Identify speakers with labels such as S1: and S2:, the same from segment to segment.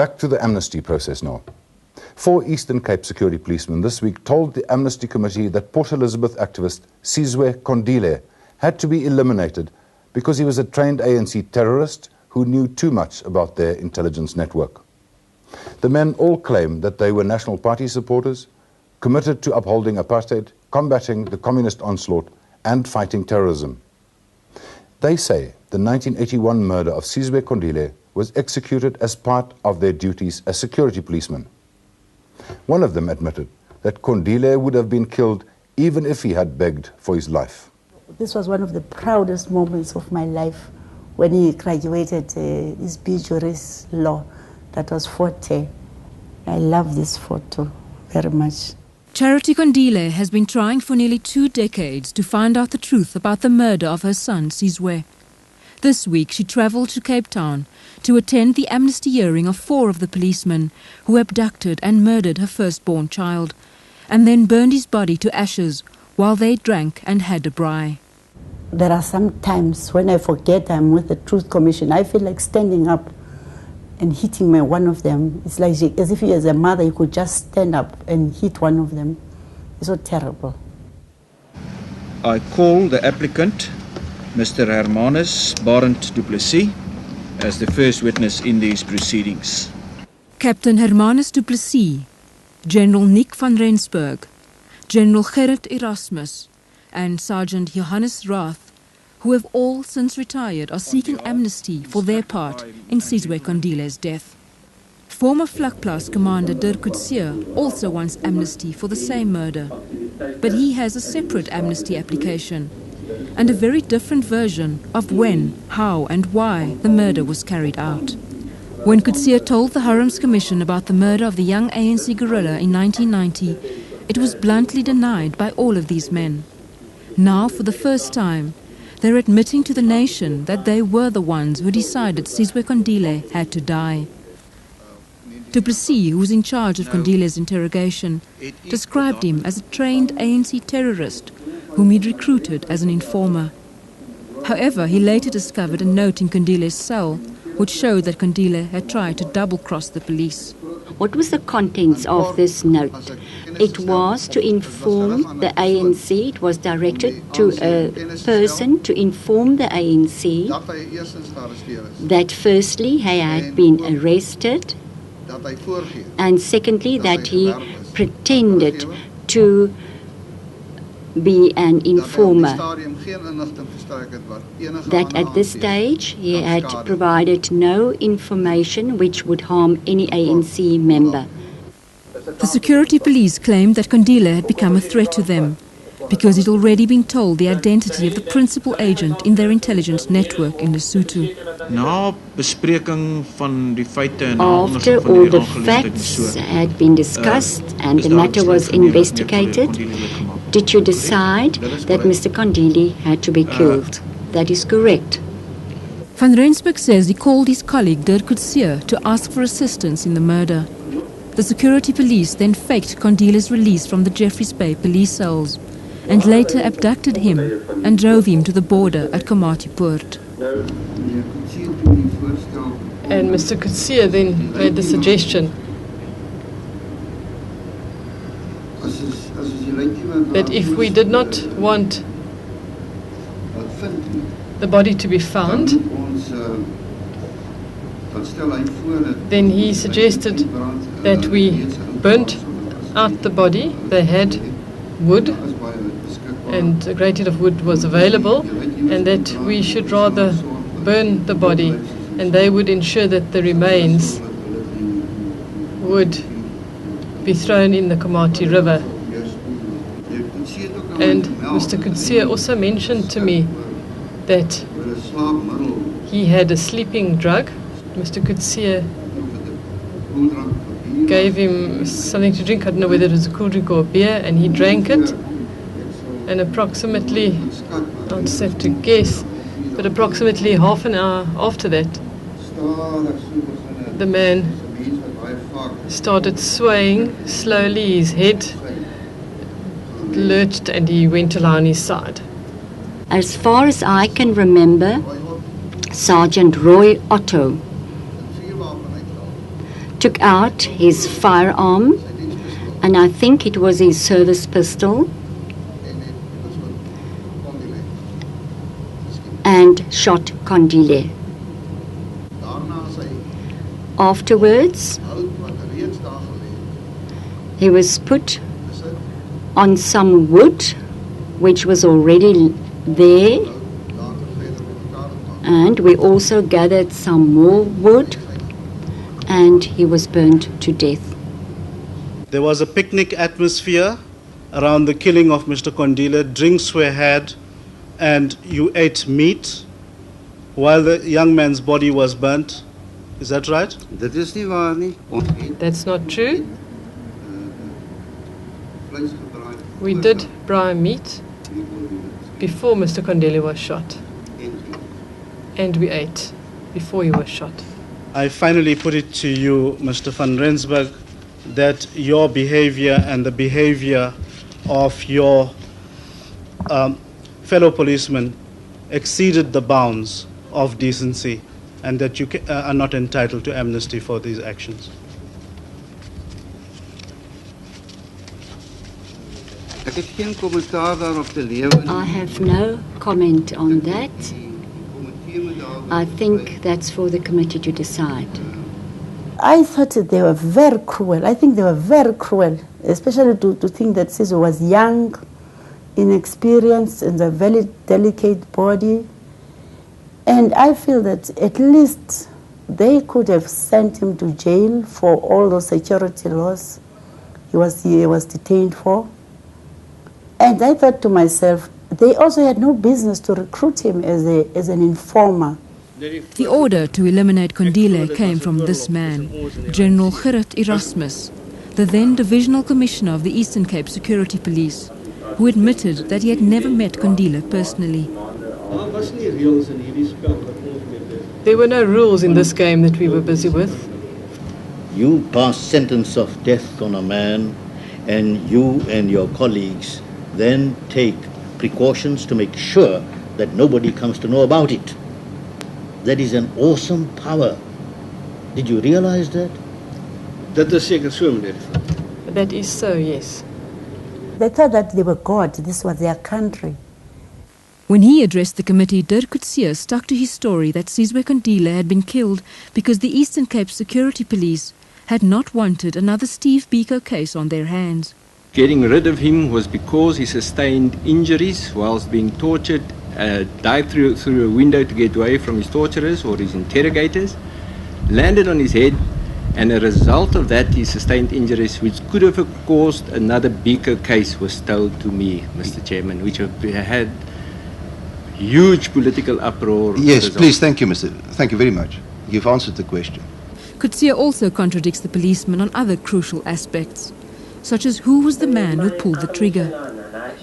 S1: Back to the amnesty process now. 4 Eastern Cape Security Policemen this week told the Amnesty Committee that Port Elizabeth activist Sizwe Kondile had to be eliminated because he was a trained ANC terrorist who knew too much about their intelligence network. The men all claim that they were National Party supporters, committed to upholding apartheid, combating the communist onslaught, and fighting terrorism. They say the 1981 murder of Sizwe Kondile was executed as part of their duties as security policemen. One of them admitted that Kondile would have been killed even if he had begged for his life.
S2: This was one of the proudest moments of my life when he graduated his Juris Law. That was 40. I love this photo very much.
S3: Charity Kondile has been trying for nearly 2 decades to find out the truth about the murder of her son, Sizwe. This week she travelled to Cape Town to attend the amnesty hearing of 4 of the policemen who abducted and murdered her firstborn child, and then burned his body to ashes while they drank and had a braai.
S2: There are some times when I forget I'm with the Truth Commission. I feel like standing up and hitting one of them. It's like as if you as a mother you could just stand up and hit one of them. It's so terrible.
S4: I call the applicant, Mr. Hermanus Barend du Plessis, as the first witness in these proceedings.
S3: Captain Hermanus du Plessis, General Nick van Rensburg, General Gerrit Erasmus, and Sergeant Johannes Rath, who have all since retired, are seeking amnesty for their part in Sizwe Kondile's death. Former Vlakplaas commander Dirk Coetzee also wants amnesty for the same murder, but he has a separate amnesty application and a very different version of when, how and why the murder was carried out. When Coetzee told the Hurrum's Commission about the murder of the young ANC guerrilla in 1990, it was bluntly denied by all of these men. Now, for the first time, they're admitting to the nation that they were the ones who decided Sizwe Kondile had to die. Du Plessis, who was in charge of Kondile's interrogation, described him as a trained ANC terrorist whom he'd recruited as an informer. However, he later discovered a note in Kondile's cell which showed that Kondile had tried to double-cross the police.
S5: What was the contents of this note? It was to inform the ANC, it was directed to a person to inform the ANC that firstly he had been arrested, and secondly that he pretended to be an informer, that at this stage he had provided no information which would harm any ANC member.
S3: The security police claimed that Kondile had become a threat to them because he'd already been told the identity of the principal agent in their intelligence network in Lesotho.
S5: After all the facts had been discussed and the matter was investigated, did you decide that Mr. Kondile had to be killed? That is correct.
S3: Van Rensburg says he called his colleague Dirk Coetzee to ask for assistance in the murder. The security police then faked Kondile's release from the Jeffreys Bay police cells and later abducted him and drove him to the border at Komatipoort.
S6: And Mr. Coetzee then made the suggestion that if we did not want the body to be found, then he suggested that we burnt out the body. They had wood, and a great deal of wood was available, and that we should rather burn the body, and they would ensure that the remains would be thrown in the Komati River. And Mr. Coetzee also mentioned to me that he had a sleeping drug. Mr. Coetzee gave him something to drink. I don't know whether it was a cool drink or a beer, and he drank it. And approximately, I'll just have to guess, but approximately half an hour after that, the man started swaying slowly. His head lurched and he went to lie on his side.
S5: As far as I can remember, Sergeant Roy Otto took out his firearm, and I think it was his service pistol, and shot Kondile. Afterwards, he was put on some wood which was already there, and we also gathered some more wood, and he was burnt to death.
S7: There was a picnic atmosphere around the killing of Mr. Kondile. Drinks were had, and you ate meat while the young man's body was burnt. Is that right?
S6: That's not true. We did brine meat before Mr. Kondile was shot, and we ate before he was shot.
S7: I finally put it to you, Mr. van Rensburg, that your behavior and the behavior of your fellow policemen exceeded the bounds of decency, and that you are not entitled to amnesty for these actions.
S5: I have no comment on that. I think that's for the committee to decide.
S2: I thought that they were very cruel. I think they were very cruel, especially to think that Sizwe was young, inexperienced, and a very delicate body. And I feel that at least they could have sent him to jail for all those security laws he was detained for. And I thought to myself, they also had no business to recruit him as an informer.
S3: The order to eliminate Kondile came from this man, General Gerrit Erasmus, the then Divisional Commissioner of the Eastern Cape Security Police, who admitted that he had never met Kondile personally.
S6: There were no rules in this game that we were busy with.
S8: You pass sentence of death on a man, and you and your colleagues then take precautions to make sure that nobody comes to know about it. That is an awesome power. Did you realize that?
S6: That is so, yes.
S2: They thought that they were God, this was their country.
S3: When he addressed the committee, Dirk Coetzee stuck to his story that Sizwe Kondile had been killed because the Eastern Cape Security Police had not wanted another Steve Biko case on their hands.
S9: Getting rid of him was because he sustained injuries whilst being tortured, dived through a window to get away from his torturers or his interrogators, landed on his head, and a result of that, he sustained injuries which could have caused another Biko case was told to me, Mr. Chairman, which have had huge political uproar.
S10: Yes, please, thank you, Thank you very much. You've answered the question.
S3: Coetzee also contradicts the policeman on other crucial aspects, such as who was the man who pulled the trigger.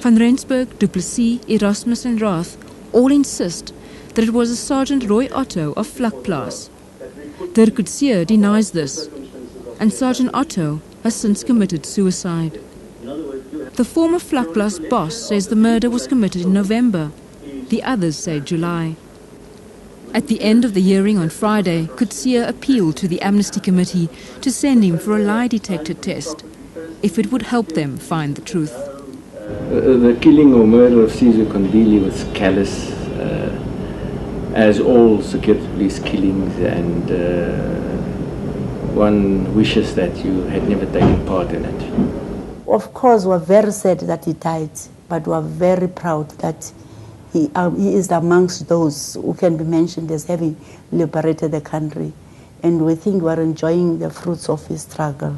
S3: Van Rensburg, Du Plessis, Erasmus and Rath all insist that it was a Sergeant Roy Otto of Vlakplaas. Dirk Coetzee denies this, and Sergeant Otto has since committed suicide. The former Vlakplaas boss says the murder was committed in November. The others say July. At the end of the hearing on Friday, Coetzee appealed to the Amnesty Committee to send him for a lie detector test, if it would help them find the truth.
S9: The killing or murder of Sizwe Kondile was callous, as all security police killings, and one wishes that you had never taken part in it.
S2: Of course, we're very sad that he died, but we're very proud that he is amongst those who can be mentioned as having liberated the country. And we think we're enjoying the fruits of his struggle.